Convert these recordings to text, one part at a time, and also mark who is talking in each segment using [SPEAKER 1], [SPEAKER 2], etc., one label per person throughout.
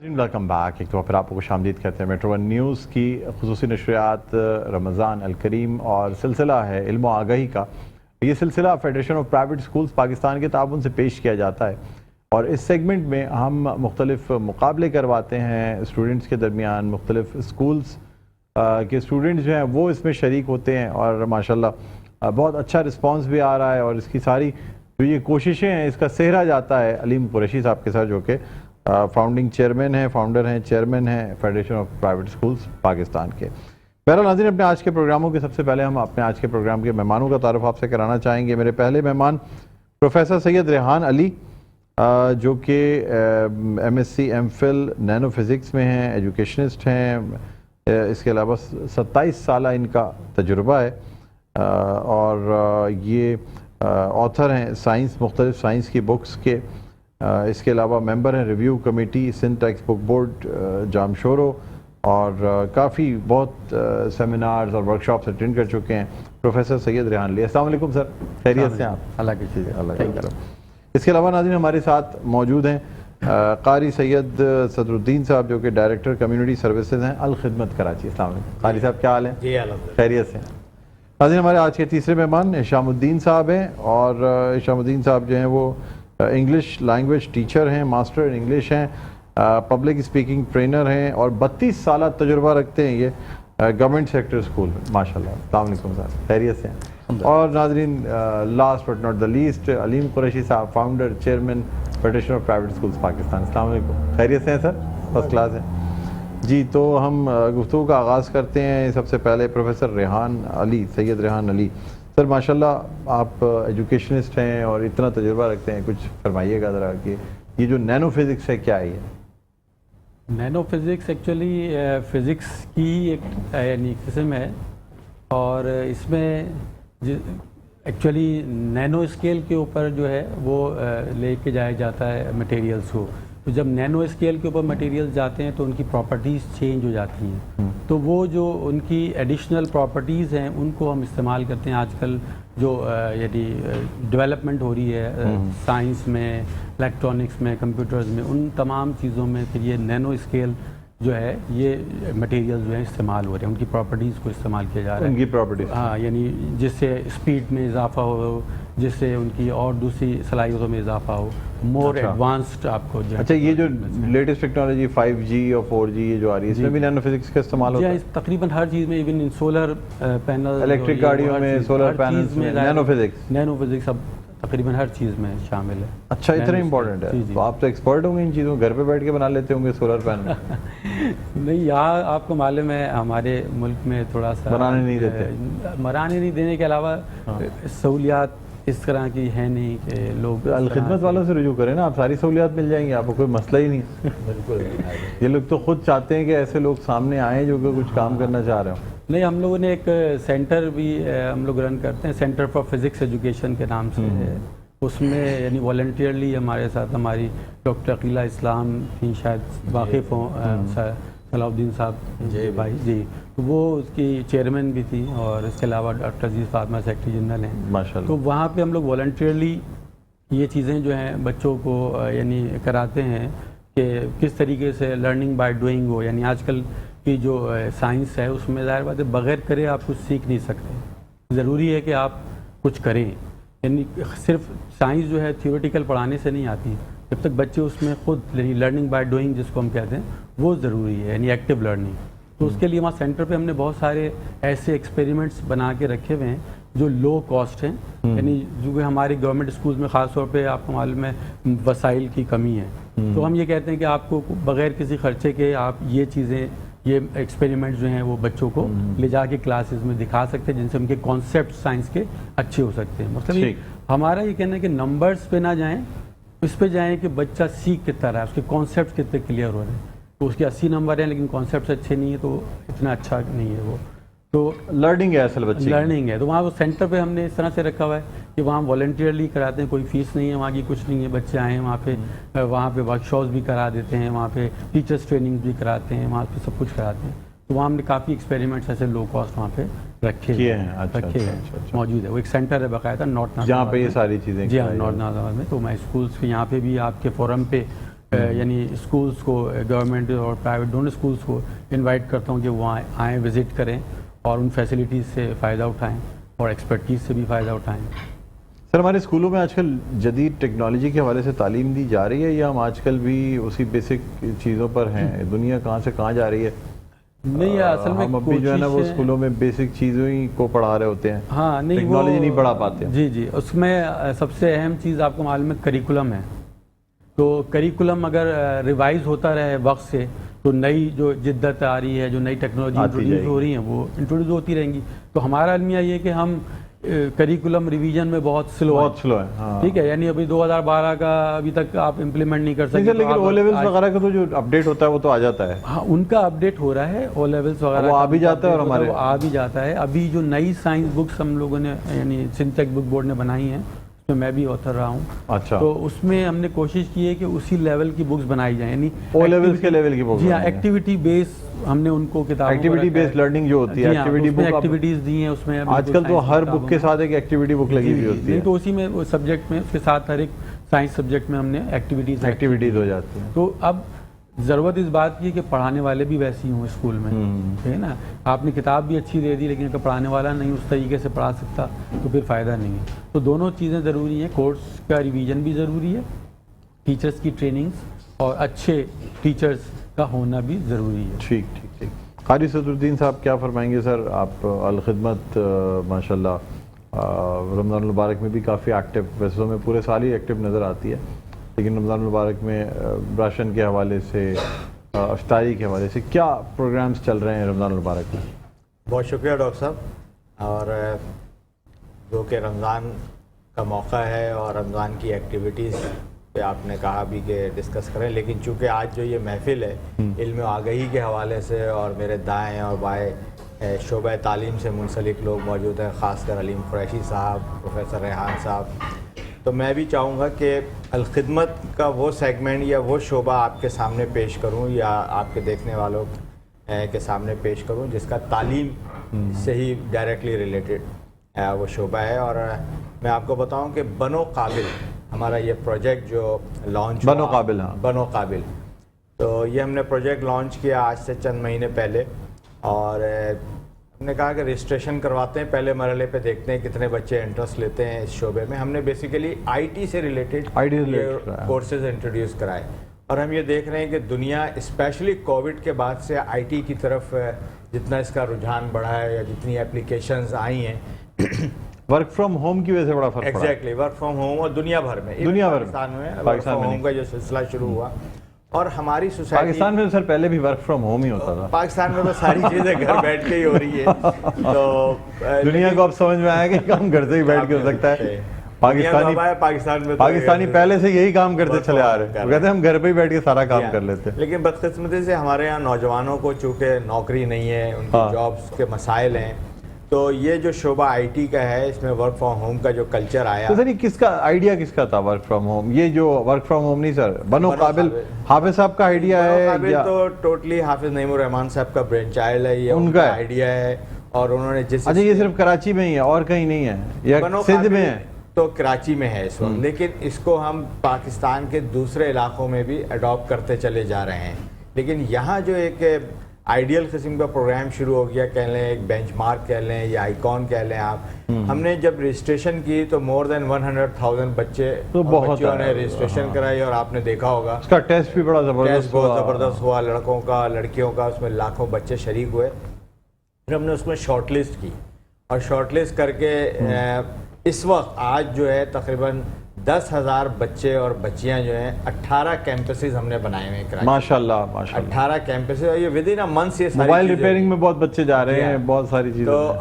[SPEAKER 1] Welcome back. ایک تو پھر آپ کو خوش آمدید کہتے ہیں. میٹرو ون نیوز کی خصوصی نشریات رمضان الکریم اور سلسلہ ہے علم و آگاہی کا. یہ سلسلہ federation of private schools Pakistan کے تعاون سے پیش کیا جاتا ہے اور اس سیگمنٹ میں ہم مختلف مقابلے کرواتے ہیں اسٹوڈنٹس کے درمیان. مختلف اسکولز کے اسٹوڈنٹس جو ہیں وہ اس میں شریک ہوتے ہیں اور ماشاءاللہ بہت اچھا رسپانس بھی آ رہا ہے. اور اس کی ساری جو یہ کوششیں ہیں اس کا سہرا جاتا ہے علیم قریشی صاحب کے ساتھ، جو کہ فاؤنڈنگ چیئرمین ہیں، فاؤنڈر ہیں، چیئرمین ہیں federation of private schools Pakistan کے. بہرحال ناظرین، اپنے آج کے پروگراموں کے سب سے پہلے ہم اپنے آج کے پروگرام کے مہمانوں کا تعارف آپ سے کرانا چاہیں گے. میرے پہلے مہمان پروفیسر سید ریحان علی، جو کہ M S C M Phil nano physics میں ہیں، ایجوکیشنسٹ ہیں. اس کے علاوہ 27 سالہ ان کا تجربہ ہے اور یہ آتھر ہیں سائنس، مختلف سائنس کی بکس کے. اس کے علاوہ ممبر ہیں review committee Sindh text book board Jamshoro, اور کافی بہت سیمینارز اور ورکشاپس اٹینڈ کر چکے ہیں. پروفیسر سید ریحان علی، السلام علیکم سر، خیریت سے آپ؟
[SPEAKER 2] اللہ کی چیز ہے،
[SPEAKER 1] اللہ کا کرم. اس کے علاوہ ناظرین ہمارے ساتھ موجود ہیں قاری سید صدر الدین صاحب، جو کہ ڈائریکٹر کمیونٹی سروسز ہیں الخدمت کراچی. السلام علیکم قاری صاحب، کیا حال ہے؟
[SPEAKER 2] جی الحمدللہ،
[SPEAKER 1] خیریت سے. ناظرین ہمارے آج کے تیسرے مہمان ہشام الدین صاحب ہیں، اور ہشام الدین صاحب جو ہیں وہ انگلش لینگویج ٹیچر ہیں، ماسٹر ان انگلش ہیں، پبلک اسپیکنگ ٹرینر ہیں اور 32 سالہ تجربہ رکھتے ہیں یہ گورنمنٹ سیکٹر اسکول میں. ماشاءاللہ. السلام علیکم صاحب، خیریت سے ہیں؟ اور ناظرین last but not the least Aleem Qureshi sahab, founder chairman federation of private schools Pakistan. السلام علیکم، خیریت سے ہیں سر؟ فرسٹ کلاس ہیں جی. تو ہم گفتگو کا آغاز کرتے ہیں. سب سے پہلے پروفیسر ریحان علی، سید ریحان علی سر، ماشاءاللہ آپ ایجوکیشنسٹ ہیں اور اتنا تجربہ رکھتے ہیں. کچھ فرمائیے گا ذرا کہ یہ جو نینو فزکس ہے کیا ہے؟ یہ
[SPEAKER 2] نینو فزکس ایکچولی فزکس کی ایک یعنی قسم ہے، اور اس میں ایکچولی نینو اسکیل کے اوپر جو ہے وہ لے کے جایا جاتا ہے مٹیریلز کو. تو جب نینو اسکیل کے اوپر مٹیریلز جاتے ہیں تو ان کی پراپرٹیز چینج ہو جاتی ہیں. تو وہ جو ان کی ایڈیشنل پراپرٹیز ہیں ان کو ہم استعمال کرتے ہیں. آج کل جو یعنی ڈیولپمنٹ ہو رہی ہے سائنس میں، الیکٹرانکس میں، کمپیوٹرز میں، ان تمام چیزوں میں پھر یہ نینو اسکیل جو ہے یہ مٹیریلز جو ہیں استعمال ہو رہے ہیں، ان کی پراپرٹیز کو استعمال کیا جا رہا ہے.
[SPEAKER 1] ان کی پراپرٹیز،
[SPEAKER 2] ہاں، یعنی جس سے اسپیڈ میں اضافہ ہو، جس سے ان کی اور دوسری صلاحیتوں میں اضافہ ہو، مور ایڈوانسڈ آپ کو.
[SPEAKER 1] اچھا، یہ جو لیٹسٹ ٹیکنالوجی 5G اور 4G یہ جو آ رہی ہے، اس میں بھی نینو فزکس کا استعمال ہوتا ہے؟
[SPEAKER 2] تقریباً ہر چیز میں، even in solar panel,
[SPEAKER 1] electric گاڑیوں میں، سولر پینلز میں نینو
[SPEAKER 2] فزکس اب تقریباً ہر چیز میں شامل ہے.
[SPEAKER 1] اچھا، اتنا امپورٹنٹ ہے. تو آپ تو ایکسپرٹ ہوں گے ان چیزوں، گھر پہ بیٹھ کے بنا لیتے ہوں گے سولر پینل؟
[SPEAKER 2] نہیں، یہاں آپ کو معلوم ہے ہمارے ملک میں تھوڑا سا
[SPEAKER 1] بنانے نہیں دیتے.
[SPEAKER 2] بنانے نہیں دینے کے علاوہ سہولیات اس طرح کی ہے نہیں کہ لوگ
[SPEAKER 1] الخدمت والوں سے رجوع کریں نا، آپ ساری سہولیات مل جائیں گی، آپ کو کوئی مسئلہ ہی نہیں. بالکل. یہ لوگ تو خود چاہتے ہیں کہ ایسے لوگ سامنے آئیں جو کہ کچھ کام کرنا چاہ رہے ہوں.
[SPEAKER 2] نہیں، ہم لوگوں نے ایک سینٹر بھی ہم لوگ رن کرتے ہیں، سینٹر فار فزکس ایجوکیشن کے نام سے. اس میں یعنی والنٹیئرلی ہمارے ساتھ ہماری ڈاکٹر عقیلہ اسلام تھیں، شاید واقف ہوں، صلاح الدین صاحب جی بھائی جی، وہ اس کی چیئرمین بھی تھی، اور اس کے علاوہ ڈاکٹر عزیز فاطمہ سیکرٹری جنرل ہیں ماشاءاللہ. تو وہاں پہ ہم لوگ والنٹیئرلی یہ چیزیں جو ہیں بچوں کو یعنی کراتے ہیں کہ کس طریقے سے لرننگ بائی ڈوئنگ ہو. یعنی آج کل کی جو سائنس ہے اس میں ظاہر بات ہے بغیر کرے آپ کچھ سیکھ نہیں سکتے. ضروری ہے کہ آپ کچھ کریں. یعنی صرف سائنس جو ہے تھیوریٹیکل پڑھانے سے نہیں آتی، جب تک بچے اس میں خود لرننگ بائی ڈوئنگ جس کو ہم کہتے ہیں وہ ضروری ہے، یعنی ایکٹیو لرننگ. تو اس کے لیے وہاں سینٹر پہ ہم نے بہت سارے ایسے ایکسپیریمنٹس بنا کے رکھے ہوئے ہیں جو لو کاسٹ ہیں. یعنی جو کہ ہماری گورنمنٹ اسکولز میں خاص طور پہ آپ کو معلوم ہے وسائل کی کمی ہے. تو ہم یہ کہتے ہیں کہ آپ کو بغیر کسی خرچے کے آپ یہ چیزیں، یہ ایکسپیریمنٹس جو ہیں وہ بچوں کو لے جا کے کلاسز میں دکھا سکتے ہیں، جن سے ان کے کانسیپٹ سائنس کے اچھے ہو سکتے ہیں. مطلب ہمارا یہ کہنا ہے کہ نمبرز پہ نہ جائیں، اس پہ جائیں کہ بچہ سیکھ کتنا رہا ہے، اس کے کانسیپٹ کتنے کلیئر ہو رہے ہیں. تو اس کے 80 نمبر ہیں لیکن کانسیپٹس اچھے نہیں ہیں تو اتنا اچھا نہیں ہے وہ. تو
[SPEAKER 1] لرننگ ہے اصل بچے، لرننگ
[SPEAKER 2] ہے. تو وہاں وہ سینٹر پہ ہم نے اس طرح سے رکھا ہوا ہے کہ وہاں والنٹیئرلی کراتے ہیں، کوئی فیس نہیں ہے وہاں کی، کچھ نہیں ہے. بچے آئیں وہاں پہ ورکشاپس بھی کرا دیتے ہیں، وہاں پہ ٹیچرس ٹریننگ بھی کراتے ہیں، وہاں پہ سب کچھ کراتے ہیں. تو وہاں ہم نے کافی ایکسپیریمنٹس ایسے لو کاسٹ وہاں پہ رکھے ہیں موجود ہے. وہ ایک سینٹر ہے باقاعدہ نارتھ نازم،
[SPEAKER 1] جہاں پہ یہ ساری چیزیں.
[SPEAKER 2] جی ہاں، نارتھ نازم میں. تو میں اسکولس کے یہاں پہ بھی آپ کے فورم پہ یعنی اسکولس کو گورنمنٹ اور پرائیویٹ دونوں اسکولس کو انوائٹ کرتا ہوں کہ وہاں آئیں وزٹ کریں اور ان فیسلٹیز سے فائدہ اٹھائیں اور ایکسپرٹیز سے بھی فائدہ اٹھائیں.
[SPEAKER 1] سر ہمارے اسکولوں میں آج کل جدید ٹیکنالوجی کے حوالے سے تعلیم دی جا رہی ہے یا ہم آج کل بھی اسی بیسک چیزوں پر ہیں؟ دنیا کہاں سے کہاں جا رہی ہے؟
[SPEAKER 2] نہیں اصل میں
[SPEAKER 1] ہم ابھی جو ہے نا وہ اسکولوں میں بیسک چیزوں ہی کو پڑھا رہے ہوتے ہیں,
[SPEAKER 2] ہاں نہیں
[SPEAKER 1] ٹیکنالوجی نہیں پڑھا پاتے ہیں.
[SPEAKER 2] جی اس میں سب سے اہم چیز آپ کو معلوم ہے کریکولم ہے. تو کریکولم اگر ریوائز ہوتا رہے وقت سے تو نئی جو جدت آ رہی ہے, جو نئی ٹیکنالوجی انٹروڈیوس ہو رہی ہیں وہ انٹروڈیوس ہوتی رہیں گی. تو ہمارا المیہ یہ کہ ہم کریکولم ریویژن میں بہت سلو
[SPEAKER 1] ہے.
[SPEAKER 2] ٹھیک ہے, یعنی ابھی 2012 کا ابھی تک آپ امپلیمنٹ نہیں کر سکتے.
[SPEAKER 1] لیکن او لیولز وغیرہ کا تو جو اپڈیٹ ہوتا ہے وہ تو آ جاتا ہے.
[SPEAKER 2] ہاں ان کا اپڈیٹ ہو رہا ہے, او لیولز وغیرہ
[SPEAKER 1] وہ آ بھی جاتا ہے اور ہمارے
[SPEAKER 2] آ بھی جاتا ہے. ابھی جو نئی سائنس بکس ہم لوگوں نے یعنی سنٹیک بک بورڈ نے بنائی ہیں اس میں میں بھی آتھر رہا ہوں.
[SPEAKER 1] اچھا.
[SPEAKER 2] تو اس میں ہم نے کوشش کی ہے کہ اسی لیول کی بکس بنائی جائیں, یعنی
[SPEAKER 1] او لیولز کے لیول کی بکس.
[SPEAKER 2] جی ہاں, ایکٹیویٹی بیس ہم نے ان کو کتابوں
[SPEAKER 1] ایکٹیویٹی بیس لرننگ جو ہوتی ہے, ایکٹیویٹی بک
[SPEAKER 2] ایکٹیویٹیز دی ہیں اس میں.
[SPEAKER 1] آج کل تو ہر بک کے ساتھ ایک ایکٹیویٹی بک لگی ہوئی ہوتی ہے.
[SPEAKER 2] تو اسی میں سبجیکٹ میں اس کے ساتھ ہر ایک سائنس سبجیکٹ میں ہم نے ایکٹیویٹیز
[SPEAKER 1] ہو جاتی ہیں.
[SPEAKER 2] تو اب ضرورت اس بات کی کہ پڑھانے والے بھی ویسے ہی ہوں اسکول میں, ہے نا. آپ نے کتاب بھی اچھی دے دی لیکن اگر پڑھانے والا نہیں اس طریقے سے پڑھا سکتا تو پھر فائدہ نہیں ہے. تو دونوں چیزیں ضروری ہیں, کورس کا ریویژن بھی ضروری ہے, ٹیچرز کی ٹریننگز اور اچھے ٹیچرز کا ہونا بھی ضروری ہے.
[SPEAKER 1] ٹھیک. قاری صدر الدین صاحب کیا فرمائیں گے سر؟ آپ الخدمت ماشاءاللہ رمضان المبارک میں بھی کافی ایکٹیو, ویسے تو میں پورے سال ہی ایکٹیو نظر آتی ہے لیکن رمضان المبارک میں راشن کے حوالے سے, افطاری کے حوالے سے کیا پروگرامز چل رہے ہیں رمضان المبارک میں؟
[SPEAKER 3] بہت شکریہ ڈاکٹر صاحب. اور جو کہ رمضان کا موقع ہے اور رمضان کی ایکٹیویٹیز پہ آپ نے کہا بھی کہ ڈسکس کریں, لیکن چونکہ آج جو یہ محفل ہے علم و آگہی کے حوالے سے اور میرے دائیں اور بائیں شعبہ تعلیم سے منسلک لوگ موجود ہیں, خاص کر علیم قریشی صاحب, پروفیسر ریحان صاحب, تو میں بھی چاہوں گا کہ الخدمت کا وہ سیگمنٹ یا وہ شعبہ آپ کے سامنے پیش کروں یا آپ کے دیکھنے والوں کے سامنے پیش کروں جس کا تعلیم سے ہی ڈائریکٹلی ریلیٹڈ وہ شعبہ ہے. اور میں آپ کو بتاؤں کہ بنو قابل ہمارا یہ پروجیکٹ جو لانچ
[SPEAKER 1] بنو قابل, ہاں
[SPEAKER 3] بنو قابل, تو یہ ہم نے پروجیکٹ لانچ کیا آج سے چند مہینے پہلے. اور ہم نے کہا کہ رجسٹریشن کرواتے ہیں, پہلے مرحلے پہ دیکھتے ہیں کتنے بچے انٹرسٹ لیتے ہیں اس شعبے میں. ہم نے بیسیکلی آئی ٹی سے ریلیٹڈ کورسز انٹروڈیوس کرائے اور ہم یہ دیکھ رہے ہیں کہ دنیا اسپیشلی کووڈ کے بعد سے آئی ٹی کی طرف جتنا اس کا رجحان بڑھا ہے یا جتنی اپلیکیشنز آئی ہیں
[SPEAKER 1] ورک فرام ہوم کی وجہ سے بڑا فرق پڑا.
[SPEAKER 3] ایگزیکٹلی, ورک فرام ہوم اور دنیا بھر میں پاکستان میں ورک فرام ہوم کا جو سلسلہ شروع ہوا. اور ہماری سوسائٹی
[SPEAKER 1] پاکستان میں سر پہلے بھی ورک فرام ہوم ہی ہوتا تھا.
[SPEAKER 3] پاکستان میں تو ساری چیزیں گھر بیٹھ کے ہی ہو رہی ہے. تو
[SPEAKER 1] دنیا کو اب سمجھ میں آیا کہ کام گھر سے ہی بیٹھ کے ہو سکتا ہے. پاکستانی پہلے سے یہی کام کرتے چلے آ رہے ہیں, کہتے ہیں ہم گھر پہ ہی بیٹھ کے سارا کام کر لیتے ہیں.
[SPEAKER 3] لیکن بدقسمتی سے ہمارے یہاں نوجوانوں کو چونکہ نوکری نہیں ہے, ان کی جابس کے مسائل ہیں, تو یہ جو شعبہ آئی ٹی کا ہے اس میں ورک فرام ہوم کا جو کلچر آیا.
[SPEAKER 1] تو سر یہ کس کا آئیڈیا کس کا تھا ورک فرام ہوم؟ یہ جو ورک فرام ہوم نہیں سر, بنو قابل حافظ صاحب کا آئیڈیا ہے؟
[SPEAKER 3] قابل تو ٹوٹلی حافظ نعیم الرحمان صاحب کا برین چائلڈ ہے, یہ ان کا آئیڈیا ہے. اور انہوں نے جس
[SPEAKER 1] اچھا, یہ صرف کراچی میں ہی ہے اور کہیں نہیں ہے یا سندھ میں ہے؟
[SPEAKER 3] تو کراچی میں ہے اس وقت, لیکن اس کو ہم پاکستان کے دوسرے علاقوں میں بھی اڈاپٹ کرتے چلے جا رہے ہیں. لیکن یہاں جو ایک آئیڈیل قسم کا پروگرام شروع ہو گیا, کہہ لیں ایک بینچ مارک کہہ لیں یا آئیکن کہہ لیں آپ, ہم نے جب رجسٹریشن کی تو مور دین 100,000 بچوں نے رجسٹریشن کرائی. اور آپ نے دیکھا ہوگا
[SPEAKER 1] اس کا ٹیسٹ بھی بڑا
[SPEAKER 3] زبردست ہوا, لڑکوں کا لڑکیوں کا, اس میں لاکھوں بچے شریک ہوئے. پھر ہم نے اس میں شارٹ لسٹ کی اور شارٹ لسٹ کر کے اس وقت آج جو ہے تقریباً 10,000 بچے اور بچیاں جو ہیں 18 کیمپسز ہم نے بنائے ہوئے ہیں
[SPEAKER 1] ماشاءاللہ.
[SPEAKER 3] 18 کیمپسز, اور یہ ود ان اے منتھ یہ
[SPEAKER 1] موبائل ریپیئرنگ میں بہت بچے جا رہے ہیں, بہت ساری چیزیں.
[SPEAKER 3] تو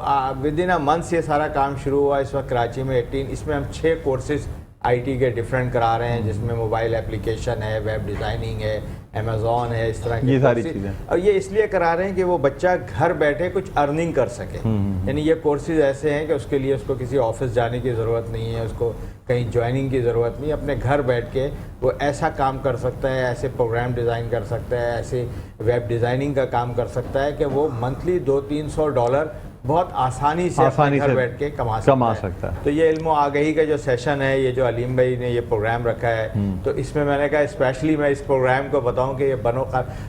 [SPEAKER 3] ود ان اے منتھ یہ سارا کام شروع ہوا. اس وقت کراچی میں 18, اس میں ہم 6 کورسز آئی ٹی کے ڈفرینٹ کرا رہے ہیں, جس میں موبائل اپلیکیشن ہے, ویب ڈیزائننگ ہے, امیزون ہے, اس طرح کی
[SPEAKER 1] ساری چیزیں.
[SPEAKER 3] اور یہ اس لیے کرا رہے ہیں کہ وہ بچہ گھر بیٹھے کچھ ارننگ کر سکے. یعنی یہ کورسز ایسے ہیں کہ اس کے لیے اس کو کسی آفس جانے کی ضرورت نہیں ہے, اس کو کہیں جوائننگ کی ضرورت نہیں, اپنے گھر بیٹھ کے وہ ایسا کام کر سکتا ہے, ایسے پروگرام ڈیزائن کر سکتا ہے, ایسے ویب ڈیزائننگ کا کام کر سکتا ہے کہ وہ منتھلی $200-300 بہت آسانی سے گھر بیٹھ کے کما سکتا ہے. تو یہ علم و آگہی کا جو سیشن ہے، یہ جو علیم بھائی نے یہ پروگرام رکھا ہے، تو اس میں میں نے کہا اسپیشلی میں اس پروگرام کو بتاؤں کہ یہ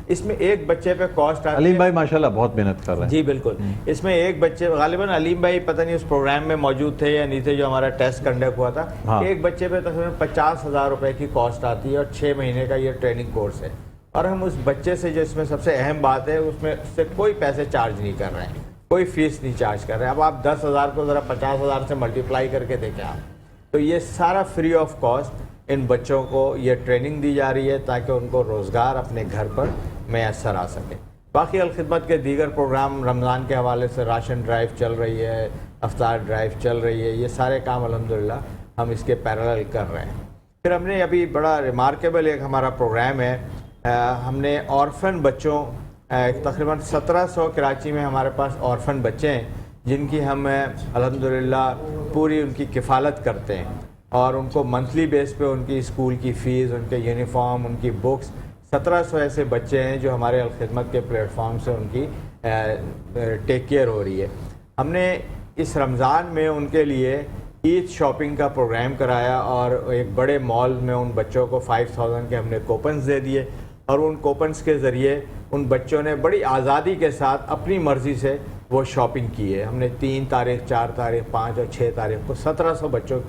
[SPEAKER 3] اس میں ایک بچے پہ کاسٹ آتی ہے.
[SPEAKER 1] علیم بھائی ماشاءاللہ بہت محنت کر رہے ہیں.
[SPEAKER 3] جی بالکل. اس میں ایک بچے غالباً علیم بھائی پتہ نہیں اس پروگرام میں موجود تھے یا نہیں تھے جو ہمارا ٹیسٹ کنڈکٹ ہوا تھا. ایک بچے پہ تقریباً 50,000 روپے کی کاسٹ آتی ہے اور 6 مہینے کا یہ ٹریننگ کورس ہے. اور ہم اس بچے سے جو اس میں سب سے اہم بات ہے، اس میں سے کوئی پیسے چارج نہیں کر رہے ہیں، کوئی فیس نہیں چارج کر رہے ہیں. اب آپ 10,000 کو ذرا 50,000 سے ملٹیپلائی کر کے دیکھیں آپ، تو یہ سارا فری آف کاسٹ ان بچوں کو یہ ٹریننگ دی جا رہی ہے تاکہ ان کو روزگار اپنے گھر پر میسر آ سکے. باقی الخدمت کے دیگر پروگرام رمضان کے حوالے سے راشن ڈرائیو چل رہی ہے، افطار ڈرائیو چل رہی ہے، یہ سارے کام الحمدللہ ہم اس کے پیرالل کر رہے ہیں. پھر ہم نے ابھی بڑا ریمارکیبل ایک ہمارا پروگرام ہے، ہم نے آرفن بچوں تقریباً 1700 کراچی میں ہمارے پاس آرفن بچے ہیں جن کی ہم الحمدللہ پوری ان کی کفالت کرتے ہیں اور ان کو منتھلی بیس پہ ان کی اسکول کی فیس، ان کے یونیفارم، ان کی بکس، 1700 ایسے بچے ہیں جو ہمارے الخدمت کے پلیٹ فارم سے ان کی ٹیک کیئر ہو رہی ہے. ہم نے اس رمضان میں ان کے لیے عید شاپنگ کا پروگرام کرایا اور ایک بڑے مال میں ان بچوں کو 5,000 کے ہم نے کوپنز دے دیے اور ان کوپنز کے ذریعے ان بچوں نے بڑی آزادی کے ساتھ اپنی مرضی سے وہ شاپنگ کی ہے. ہم نے 3 تاریخ، 4 تاریخ، 5 اور 6 تاریخ کو 1700 بچوں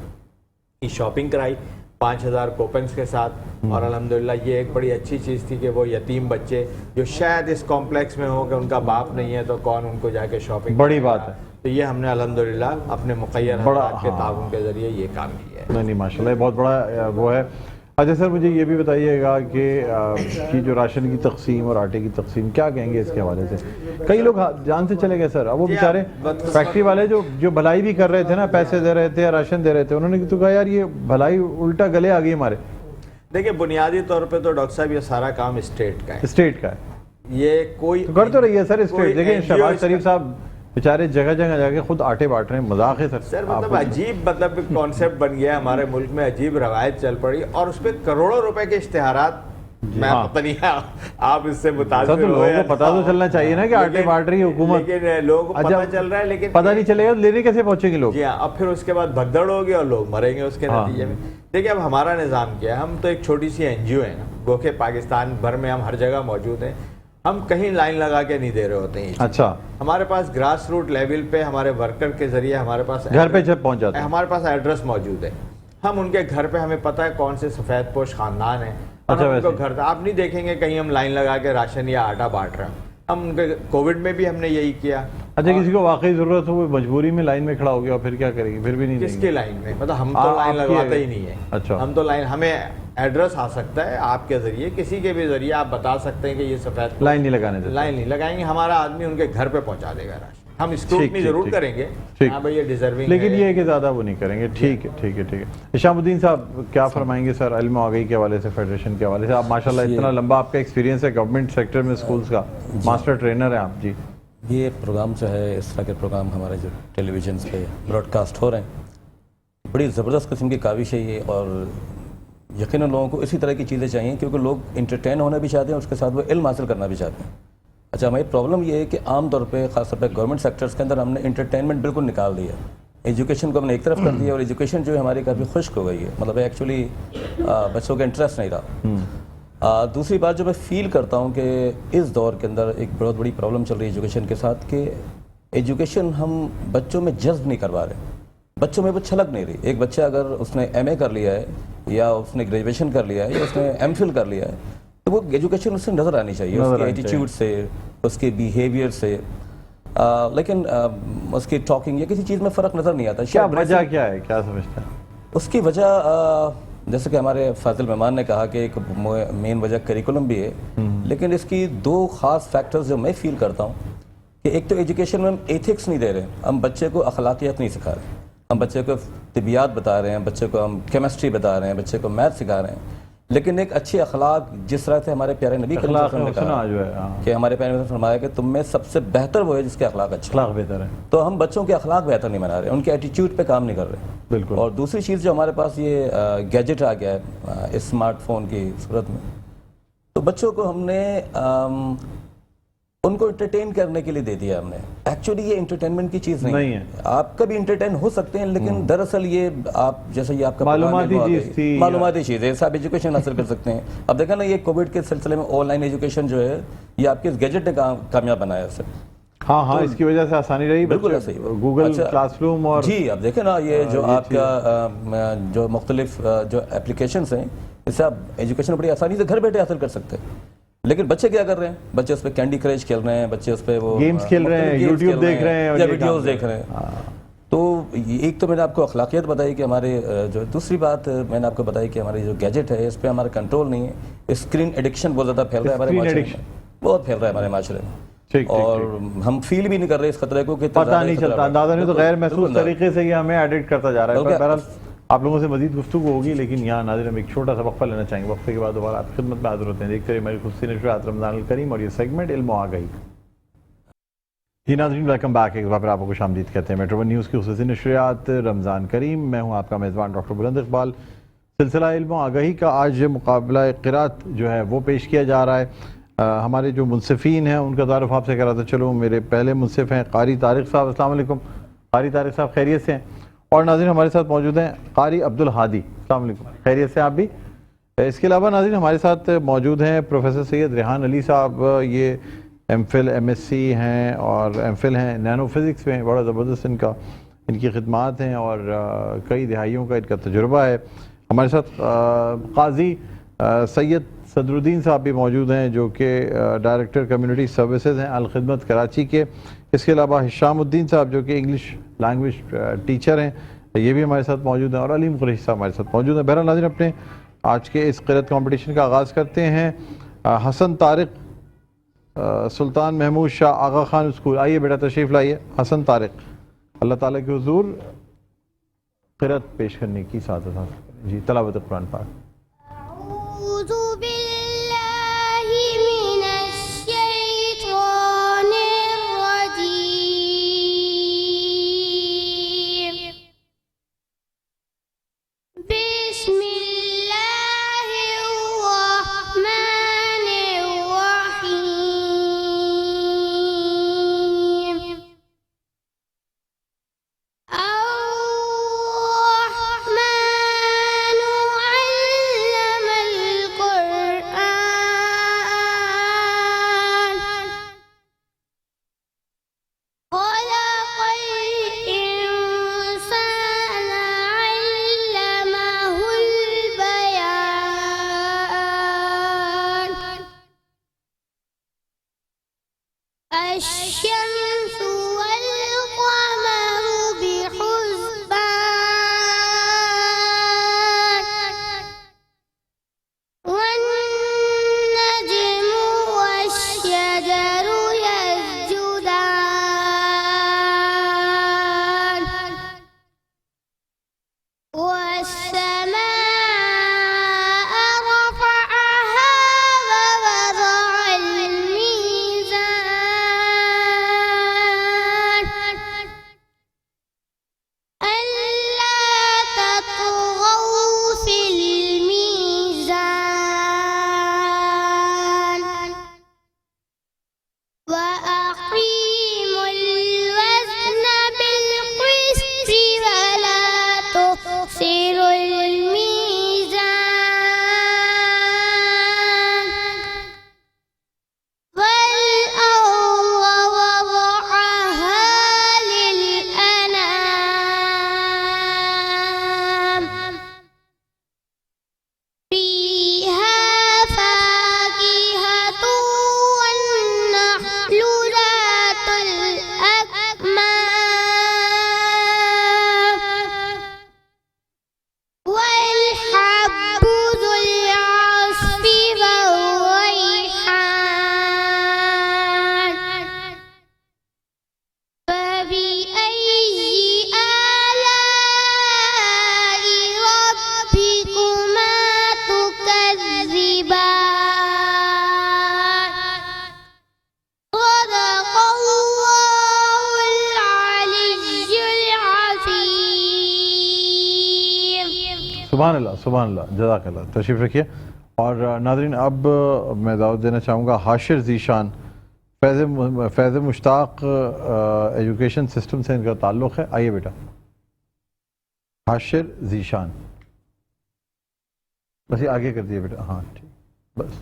[SPEAKER 3] کی شاپنگ کرائی 5,000 کوپنز کے ساتھ. اور الحمدللہ یہ ایک بڑی اچھی چیز تھی کہ وہ یتیم بچے جو شاید اس کمپلیکس میں ہو کہ ان کا باپ نہیں ہے تو کون ان کو جا کے شاپنگ، بڑی بات ہے. تو یہ ہم نے الحمدللہ اپنے مقیر حضرات کے تعاون کے ذریعے یہ کام کیا ہے.
[SPEAKER 1] نہیں ماشاءاللہ بہت بڑا وہ ہے. اچھا سر مجھے یہ بھی بتائیے گا کہ جو راشن کی تقسیم اور آٹے کی تقسیم کیا کہیں گے اس کے حوالے سے؟ کئی لوگ جان سے چلے گئے سر. اب وہ بیچارے فیکٹری والے جو بھلائی بھی کر رہے تھے نا، پیسے دے رہے تھے، راشن دے رہے تھے، انہوں نے تو کہا یار یہ بھلائی الٹا گلے آ گئی ہمارے.
[SPEAKER 3] دیکھیں بنیادی طور پہ تو ڈاکٹر صاحب یہ سارا کام اسٹیٹ کا ہے.
[SPEAKER 1] اسٹیٹ کا ہے
[SPEAKER 3] یہ کوئی
[SPEAKER 1] کر تو رہی ہے سر اسٹیٹ. دیکھیں شہباز شریف صاحب بیچارے جگہ جگہ جا کے خود آٹے بانٹ رہے ہیں. مذاق ہے سر.
[SPEAKER 3] مطلب عجیب کانسیپٹ بن گیا ہمارے ملک میں، عجیب روایت چل پڑی اور اس پہ کروڑوں روپے کے اشتہارات. میں پتہ نہیں آپ اس سے متاثر ہوئے.
[SPEAKER 1] لوگوں کو پتہ تو چلنا چاہیے نا کہ آٹے بانٹ رہی ہے حکومت،
[SPEAKER 3] لیکن لوگوں کو پتہ چل رہا ہے لیکن
[SPEAKER 1] پتہ نہیں چلے گا لینے کیسے پہنچیں گے لوگ.
[SPEAKER 3] جی ہاں. اب پھر اس کے بعد بھگدڑ ہوگی اور لوگ مریں گے اس کے نتیجے میں. دیکھیں اب ہمارا نظام کیا ہے، ہم تو ایک چھوٹی سی NGO ہے نا، گو کہ پاکستان بھر میں ہم ہر جگہ موجود ہیں. ہم کہیں لائن لگا کے نہیں دے رہے ہوتے ہیں.
[SPEAKER 1] اچھا.
[SPEAKER 3] ہمارے پاس گراس روٹ لیول پہ ہمارے ورکر کے ذریعے ہمارے پاس
[SPEAKER 1] گھر پہ جب پہنچ جاتے ہیں،
[SPEAKER 3] ہمارے پاس ایڈریس موجود ہے. ہم ان کے گھر پہ، ہمیں پتہ ہے کون سے سفید پوش خاندان ہیں اور ہم ان کو گھر، آپ نہیں دیکھیں گے کہیں ہم لائن لگا کے راشن یا آٹا بانٹ رہے ہیں. ہم ان کے کووڈ میں بھی ہم نے یہی کیا.
[SPEAKER 1] اچھا کسی کو واقعی ضرورت ہو وہ مجبوری میں لائن میں کھڑا ہو گیا پھر کیا کریں گے؟ پھر بھی نہیں
[SPEAKER 3] کس کی لائن میں، مطلب ہم تو لائن لگواتے ہی نہیں ہے.
[SPEAKER 1] اچھا.
[SPEAKER 3] ہم تو لائن، ہمیں ایڈریس آ سکتا ہے آپ کے ذریعے، کسی کے بھی ذریعے آپ بتا سکتے ہیں کہ یہ سفید
[SPEAKER 1] لائن نہیں لگانے دیتے،
[SPEAKER 3] لائن نہیں لگائیں گے. ہمارا آدمی ان کے گھر پہ پہنچا دے گا راشن. ہم اسکروٹنی ضرور کریں گے ہاں بھائی یہ ڈیزرونگ،
[SPEAKER 1] لیکن یہ ہے کہ زیادہ وہ نہیں کریں گے. ٹھیک ہے ٹھیک ہے ٹھیک ہے. ہشام الدین صاحب کیا فرمائیں گے سر علم آگہی کے حوالے سے، فیڈریشن کے حوالے سے؟ آپ ماشاءاللہ اتنا لمبا آپ کا ایکسپیرینس ہے گورنمنٹ سیکٹر میں اسکولز کا، ماسٹر ٹرینر ہیں آپ. جی
[SPEAKER 4] یہ پروگرام جو ہے، اس طرح کے پروگرام ہمارے جو ٹیلی ویژنس پہ براڈ کاسٹ ہو رہے ہیں، بڑی زبردست قسم کی کاوش ہے یہ. اور یقیناً لوگوں کو اسی طرح کی چیزیں چاہیے کیونکہ لوگ انٹرٹین ہونا بھی چاہتے ہیں، اس کے ساتھ وہ علم حاصل کرنا بھی چاہتے ہیں. اچھا ہماری پرابلم یہ ہے کہ عام طور پہ خاص طور پہ گورنمنٹ سیکٹرز کے اندر ہم نے انٹرٹینمنٹ بالکل نکال دیا. ایجوکیشن کو ہم نے ایک طرف کر دیا اور ایجوکیشن جو ہے ہماری کافی خشک ہو گئی ہے. مطلب ایکچولی بچوں کا انٹرسٹ نہیں رہا. دوسری بات جو میں فیل کرتا ہوں کہ اس دور کے اندر ایک بہت بڑی پرابلم چل رہی ہے ایجوکیشن کے ساتھ کہ ایجوکیشن ہم بچوں میں جذب نہیں کروا رہے، بچوں میں وہ چھلک نہیں رہی. ایک بچہ اگر اس نے MA کر لیا ہے یا اس نے گریجویشن کر لیا ہے یا اس نے MPhil کر لیا ہے تو وہ ایجوکیشن اس سے نظر آنی چاہیے، اس کے ایٹیٹیوڈ سے، اس کے بیہیویئر سے. لیکن اس کی ٹاکنگ یا کسی چیز میں فرق نظر نہیں آتا.
[SPEAKER 1] کیا وجہ کیا ہے، کیا سمجھتے ہیں
[SPEAKER 4] اس کی وجہ؟ جیسے کہ ہمارے فاضل مہمان نے کہا کہ ایک مین وجہ کریکولم بھی ہے، لیکن اس کی 2 خاص فیکٹرز جو میں فیل کرتا ہوں کہ ایک تو ایجوکیشن میں ہم ایتھکس نہیں دے رہے، ہم بچے کو اخلاقیات نہیں سکھا رہے. ہم بچے کو طبیعیات بتا رہے ہیں، بچے کو ہم کیمسٹری بتا رہے ہیں، بچے کو میتھ سکھا رہے ہیں، لیکن ایک اچھی اخلاق جس طرح سے ہمارے پیارے نبی کریم صلی اللہ علیہ وسلم نے کہا کہ ہمارے پیارے نبی نے فرمایا کہ تم میں سب سے بہتر وہ ہے جس کے اخلاق اچھے،
[SPEAKER 1] اخلاق بہتر ہے.
[SPEAKER 4] تو ہم بچوں کے اخلاق بہتر نہیں بنا رہے، ان کے ایٹیٹیوڈ پہ کام نہیں کر رہے.
[SPEAKER 1] بالکل.
[SPEAKER 4] اور دوسری چیز جو ہمارے پاس یہ گیجٹ آ گیا ہے اسمارٹ فون کی صورت میں، تو بچوں کو ہم نے ان کو انٹرٹین کرنے کے لیے دے دیا ہم نے. ایکچولی یہ انٹرٹینمنٹ کی چیز
[SPEAKER 1] نہیں
[SPEAKER 4] نہیں
[SPEAKER 1] ہے.
[SPEAKER 4] آپ کبھی انٹرٹین ہو سکتے ہیں لیکن دراصل یہ آپ جیسے یہ آپ کا
[SPEAKER 1] معلوماتی چیز تھی,
[SPEAKER 4] معلوماتی چیز ہے, آپ ایجوکیشن حاصل کر سکتے ہیں. اب دیکھیں نا یہ کووڈ کے سلسلے میں آن لائن ایجوکیشن جو ہے یہ آپ کے اس گیجٹ نے کامیاب بنایا ہے.
[SPEAKER 1] ہاں ہاں, اس کی وجہ سے آسانی رہی.
[SPEAKER 4] بالکل ایسا ہی
[SPEAKER 1] گوگل کلاس روم اور
[SPEAKER 4] جی اب دیکھیں نا یہ جو آپ کا جو مختلف جو اپلیکیشنس ہیں اس سے آپ ایجوکیشن بڑی آسانی سے گھر بیٹھے حاصل کر سکتے ہیں. لیکن بچے کیا کر رہے ہیں, بچے اس پہ کینڈی کرش کھیل رہے ہیں, بچے اس پہ وہ
[SPEAKER 1] گیمز کھیل رہے ہیں, یوٹیوب دیکھ رہے ہیں
[SPEAKER 4] یا ویڈیوز دیکھ رہے ہیں. تو ایک تو میں نے آپ کو اخلاقیات بتائی کہ ہمارے جو دوسری بات میں نے آپ کو بتائی کہ ہماری جو گیجٹ ہے اس پہ ہمارا کنٹرول نہیں ہے. اسکرین ایڈکشن بہت زیادہ پھیل رہا ہے ہمارے معاشرے میں, بہت پھیل رہا ہے ہمارے معاشرے میں, اور ہم فیل بھی نہیں کر رہے اس خطرے کو کہ
[SPEAKER 1] پتہ نہیں چلتا, اندازہ نہیں, تو غیر محسوس طریقے سے یہ ہمیں ایڈٹ کرتا جا رہا ہے. بہرحال آپ لوگوں سے مزید گفتگو ہوگی, لیکن یہاں ناظرین ہم ایک چھوٹا سا وقفہ لینا چاہیں گے. وقفے کے بعد دوبارہ آپ کی خدمت میں حاضر ہوتے ہیں. دیکھتے رہیے ہماری خصوصی نشریات رمضان الکریم اور یہ سیگمنٹ علم و آگہی. جی ناظرین ویلکم بیک, ایک بار پھر آپ کو خوش آمدید کہتے ہیں میٹرو ون نیوز کی خصوصی نشریات رمضان کریم. میں ہوں آپ کا میزبان ڈاکٹر بلند اقبال. سلسلہ علم و آگہی کا آج مقابلہ قرات جو ہے وہ پیش کیا جا رہا ہے. ہمارے جو منصفین ہیں ان کا تعارف آپ سے کرا تھا. چلو میرے پہلے منصف ہیں قاری طارق صاحب. السلام علیکم قاری طارق صاحب, خیریت سے ہیں؟ اور ناظرین ہمارے ساتھ موجود ہیں قاری عبدالہادی. السلام علیکم, خیریت سے آپ بھی؟ اس کے علاوہ ناظرین ہمارے ساتھ موجود ہیں پروفیسر سید ریحان علی صاحب. یہ M Phil M S C ہیں اور ایم فل ہیں نینو فزکس میں. بڑا زبردست ان کی خدمات ہیں اور کئی دہائیوں کا ان کا تجربہ ہے. ہمارے ساتھ قاضی سید صدر الدین صاحب بھی موجود ہیں جو کہ ڈائریکٹر کمیونٹی سروسز ہیں الخدمت کراچی کے. اس کے علاوہ ہشام الدین صاحب جو کہ انگلش لینگویج ٹیچر ہیں, یہ بھی ہمارے ساتھ موجود ہیں, اور علیم قریشی صاحب ہمارے ساتھ موجود ہیں. بہرحال ناظرین اپنے آج کے اس قرات کمپٹیشن کا آغاز کرتے ہیں. حسن طارق سلطان محمود شاہ آغا خان اسکول, آئیے بیٹا تشریف لائیے. حسن طارق اللہ تعالیٰ کے حضور قرات پیش کرنے کی سعادت حاصل کریں. جی تلاوت قرآن پاک.
[SPEAKER 5] أعوذ بالله من الشيطان الرجيم. بسم الله الرحمن الرحيم. الرحمن علم القرآن خلق الإنسان علمه البيان. الشمس والقمر بحسبان والنجم والشجر يسجدان والسماء رفعها ووضع الميزان ألا تطغوا في الميزان وأقيموا الوزن بالقسط ولا تخسروا الميزان والأرض وضعها للأنام فيها فاكهة والنخل ذات الأكمام والحب ذو العصف والريحان. فبأي آلاء ربكما تكذبان. صدق الله العلي العظيم.
[SPEAKER 1] سبحان اللہ سبحان اللہ, جزاک اللہ. تشریف رکھیے. اور ناظرین اب میں دعوت دینا چاہوں گا حاشر ذیشان فیض مشتاق ایجوکیشن سسٹم سے ان کا تعلق ہے. آئیے بیٹا. حاشر ذیشان, بس یہ آگے کر دیے بیٹا. ہاں ٹھیک, بس.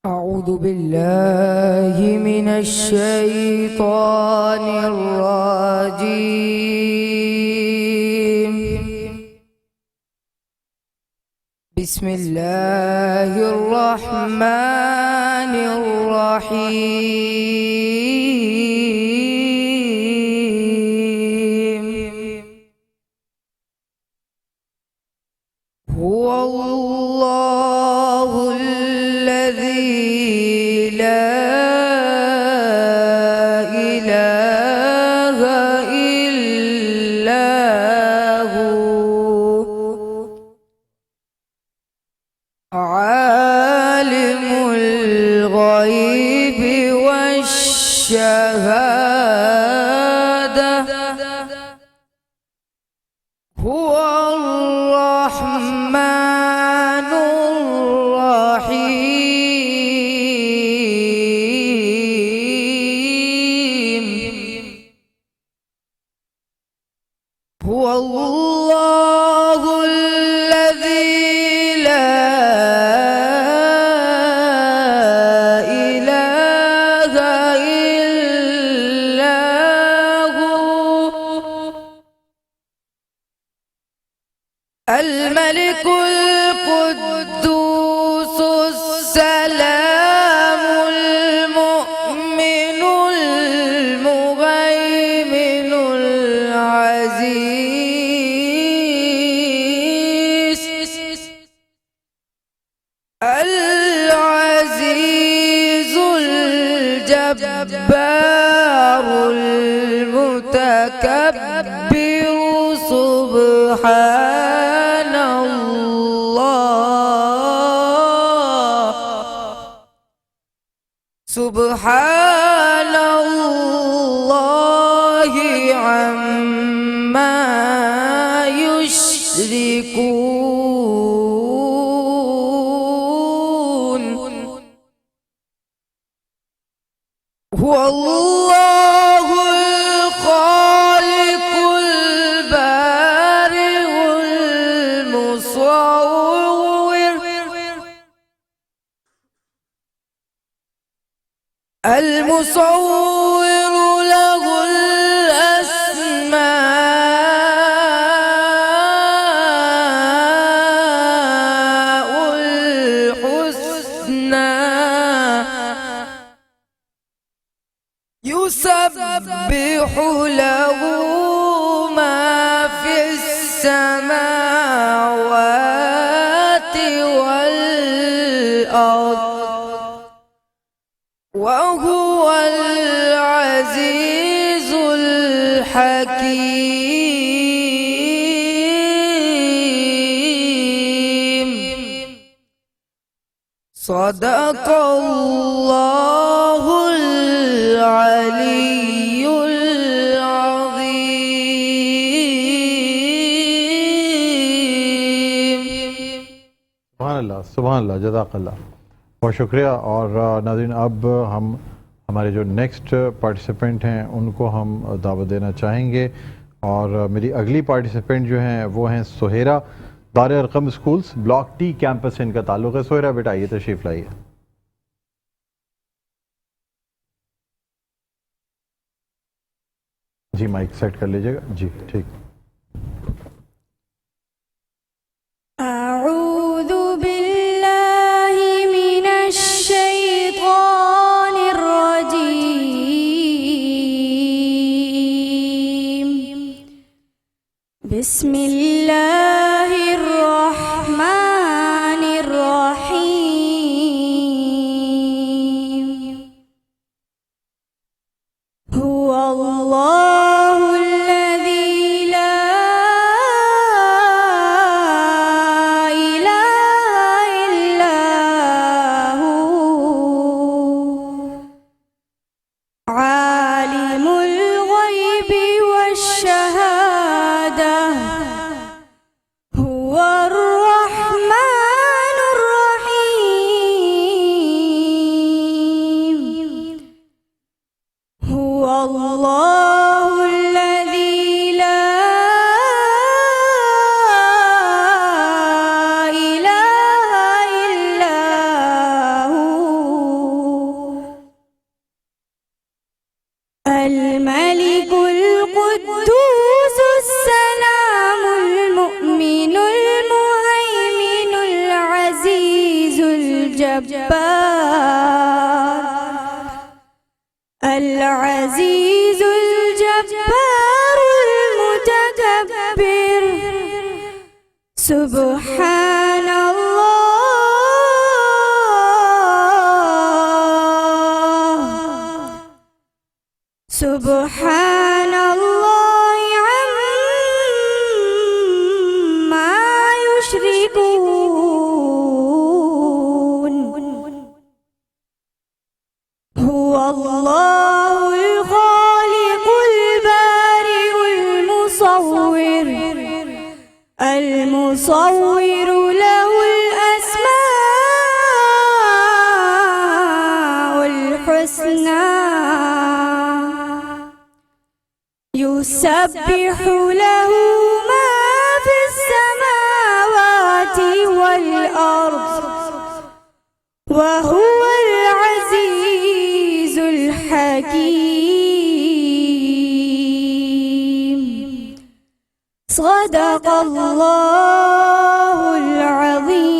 [SPEAKER 6] أعوذ بالله من الشيطان الرجيم. بسم الله الرحمن الرحيم. هو الله الذي لا إله إلا هو عالم الغيب والشهادة هو الرحمن الرحيم. هو الله الذي لا إله إلا هو الملك القدوس السلام المؤمن المهيمن العزيز الجبار المتكبر سبحان الله سبحان الله عما يشركون. هو الله الخالق البارئ المصور المصور له الأسماء الحسنى يسبح له ما في السماوات والأرض وهو العزيز الحكيم. صدق الله العلي العظيم.
[SPEAKER 1] سبحان اللہ, سبحان اللہ, جزاک اللہ, بہت شکریہ. اور ناظرین, اب ہم ہمارے جو نیکسٹ پارٹیسپینٹ ہیں ان کو ہم دعوت دینا چاہیں گے. اور میری اگلی پارٹیسپینٹ جو ہیں وہ ہیں Sehira, Dar Arqam schools block T campus سے ان کا تعلق ہے. سہیرا بیٹا آئیے, تشریف لائیے. جی مائک سیٹ کر لیجیے گا. جی ٹھیک.
[SPEAKER 5] أعوذ بالله من الشيطان الرجيم. بسم الله الرحمن الرحيم. هو الله الذي لا الجبار العزيز الجبار المتكبر سبحان الله سبحان الله عما يشركون هو الله الخالق البارئ المصور له الأسماء الحسنى يسبح له ما في السماوات والأرض وهو العزيز الحكيم صدق الله العظيم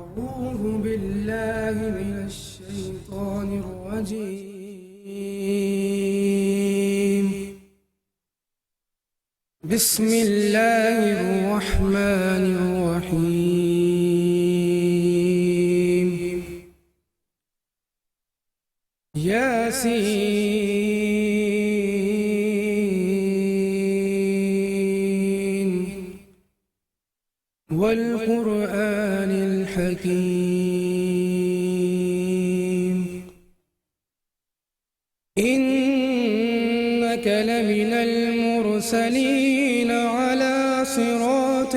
[SPEAKER 7] أعوذ بالله من الشيطان الرجيم بسم الله الرحمن الرحيم ياسين والقرآن الحكيم إنك لمن المرسلين على صراط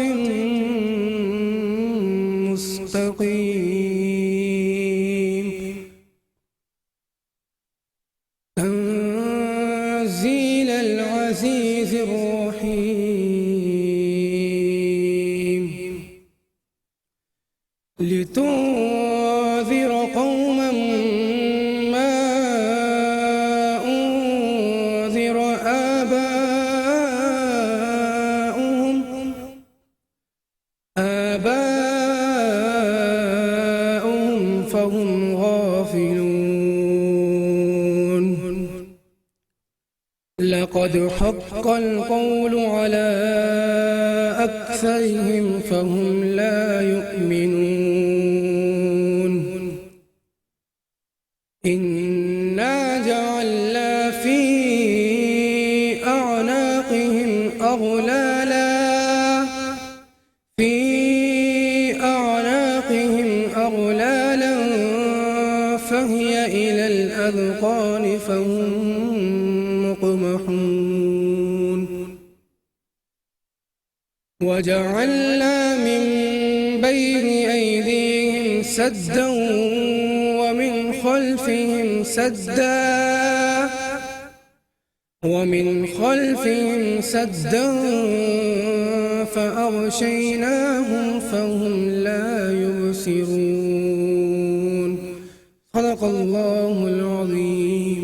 [SPEAKER 7] مستقيم تنزيل العزيز الرحيم لتنذر قوما ما أنذر آباؤهم فهم غافلون لقد حق القول على أكثرهم فهم لا يؤمنون إنا جعلنا في أعناقهم أغلالا فهي إلى الأذقان فهم مقمحون وجعلنا من بين أيديهم سدا ومن خلفهم سدا فأغشيناهم فهم لا يبصرون صدق الله العظيم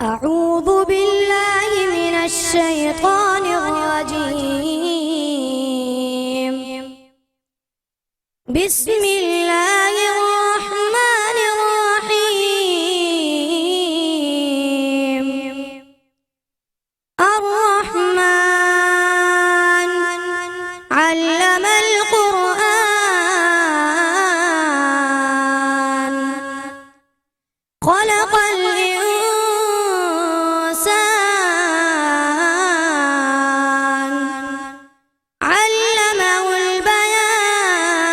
[SPEAKER 5] أعوذ بالله من الشيطان الرجيم بسم الله الرحمن الرحيم الرحمن علم القرآن خلق الإنسان علمه البيان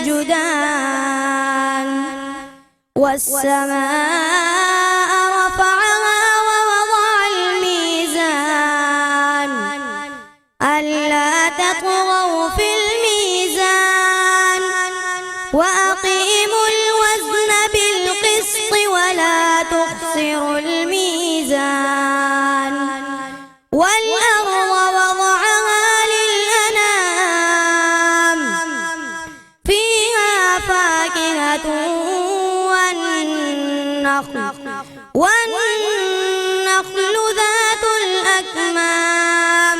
[SPEAKER 5] يسجدان والسماء رفعها ووضع الميزان ألا تطغوا في الميزان وأقيموا الوزن بالقسط ولا تخسروا الميزان والأرض وضعها للأنام فيها فاكهة والنخل ذات الأكمام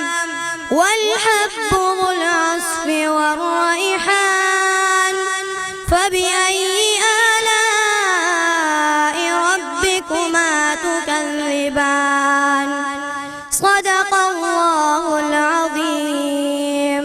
[SPEAKER 5] والحب ذو العصف والريحان فبأي آلاء ربكما تكذبان صدق الله العظيم.